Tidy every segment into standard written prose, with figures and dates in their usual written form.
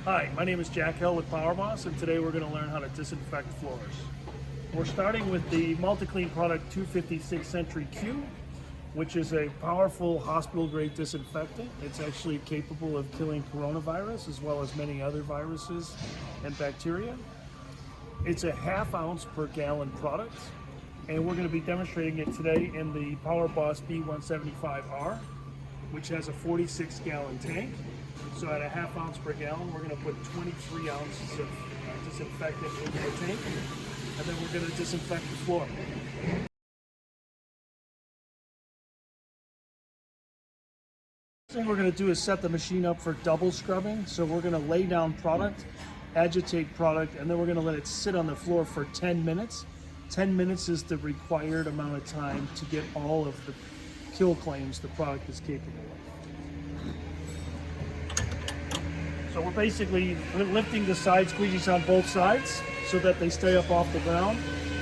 Hi, my name is Jack Hill with PowerBoss, and today we're going to learn how to disinfect floors. We're starting with the MultiClean product 256 Century Q, which is a powerful hospital-grade disinfectant. It's actually capable of killing coronavirus as well as many other viruses and bacteria. It's a ½ ounce per gallon product, and we're going to be demonstrating it today in the PowerBoss B175R, which has a 46-gallon tank. So at a ½ ounce per gallon, we're going to put 23 ounces of disinfectant into the tank, and then we're going to disinfect the floor. First thing we're going to do is set the machine up for double scrubbing. So we're going to lay down product, agitate product, and then we're going to let it sit on the floor for 10 minutes. 10 minutes is the required amount of time to get all of the kill claims the product is capable of. So we're basically lifting the side squeegees on both sides so that they stay up off the ground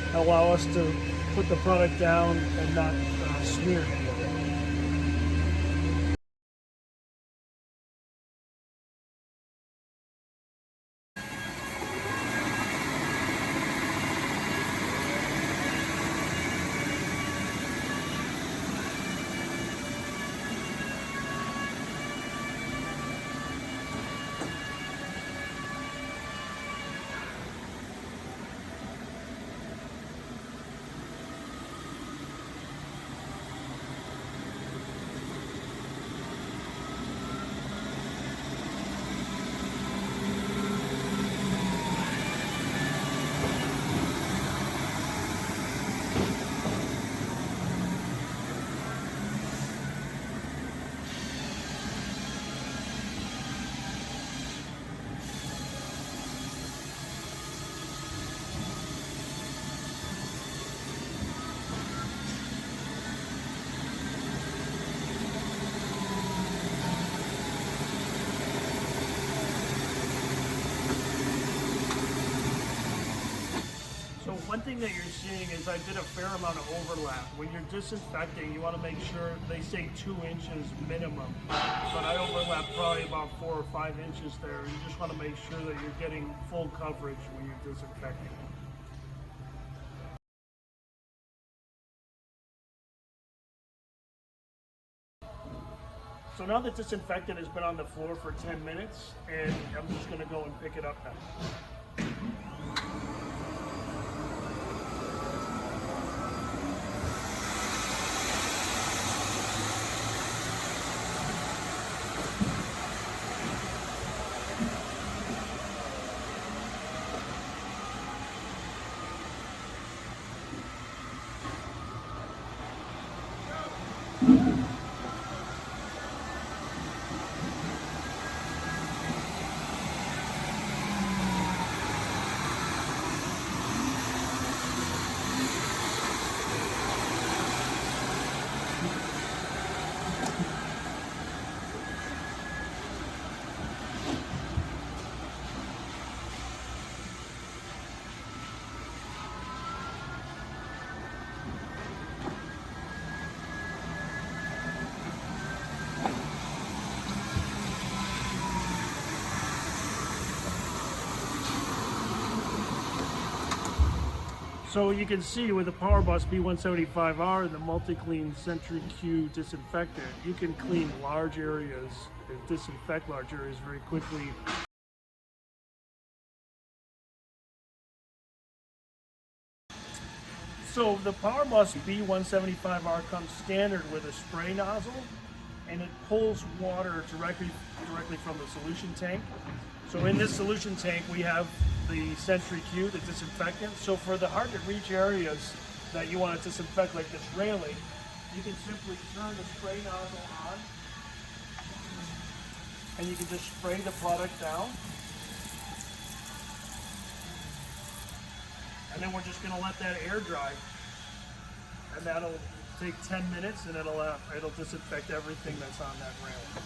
and allow us to put the product down and not smear it. One thing that you're seeing is I did a fair amount of overlap. When you're disinfecting, you want to make sure they say 2 inches minimum, but I overlap probably about 4 or 5 inches there. You just want to make sure that you're getting full coverage when you're disinfecting. So now the disinfectant has been on the floor for 10 minutes, and I'm just going to go and pick it up now. So you can see with the PowerBoss B175R and the MultiClean Century Q disinfectant, you can clean large areas and disinfect large areas very quickly. So the PowerBoss B175R comes standard with a spray nozzle, and it pulls water directly from the solution tank. So in this solution tank, we have the Century Q, the disinfectant. So for the hard to reach areas that you want to disinfect, like this railing, you can simply turn the spray nozzle on, and you can just spray the product down. And then we're just going to let that air dry, and that'll take 10 minutes, and it'll disinfect everything that's on that railing.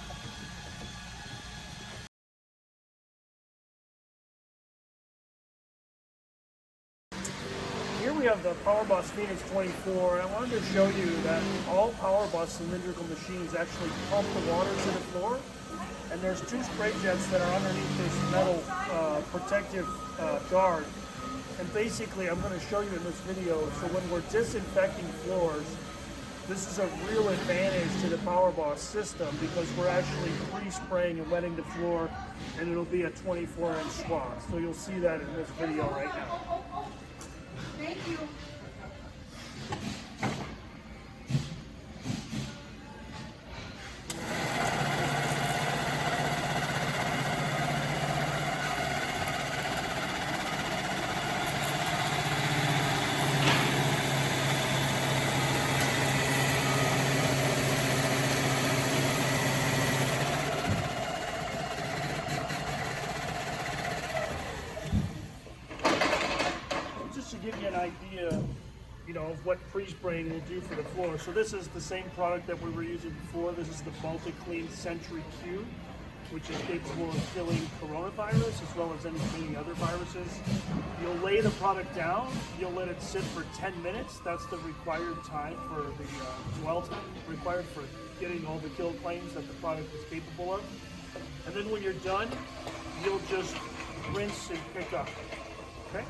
Here we have the PowerBoss Phoenix 24, and I wanted to show you that all PowerBoss cylindrical machines actually pump the water to the floor. And there's two spray jets that are underneath this metal protective guard. And basically, I'm going to show you in this video, so when we're disinfecting floors, this is a real advantage to the PowerBoss system because we're actually pre-spraying and wetting the floor, and it'll be a 24-inch swath. So you'll see that in this video right now. Thank you. Just to give you an idea, you know, of what pre-spraying will do for the floor. So this is the same product that we were using before. This is the Multi-Clean Sentry Q, which is capable of killing coronavirus as well as any other viruses. You'll lay the product down, you'll let it sit for 10 minutes. That's the required time for the dwell time required for getting all the kill claims that the product is capable of. And then when you're done, you'll just rinse and pick up, okay?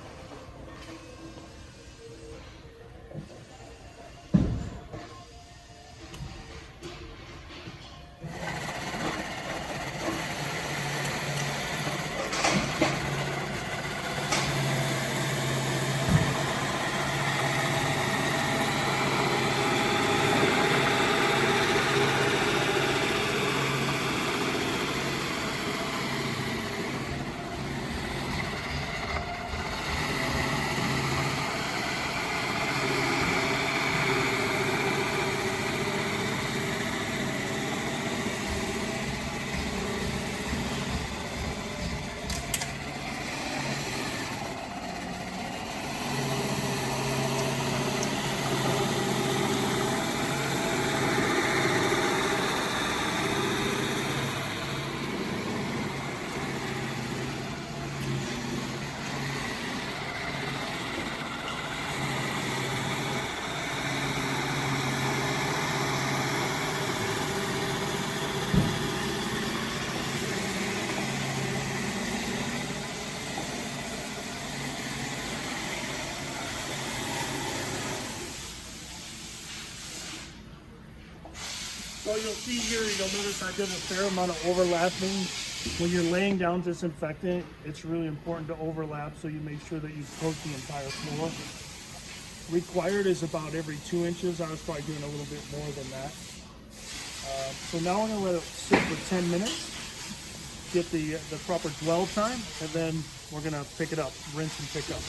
So you'll see here, you'll notice I did a fair amount of overlapping. When you're laying down disinfectant, it's really important to overlap so you make sure that you coat the entire floor. Required is about every 2 inches. I was probably doing a little bit more than that. So now I'm gonna let it sit for 10 minutes, get the proper dwell time, and then we're gonna pick it up, rinse and pick up.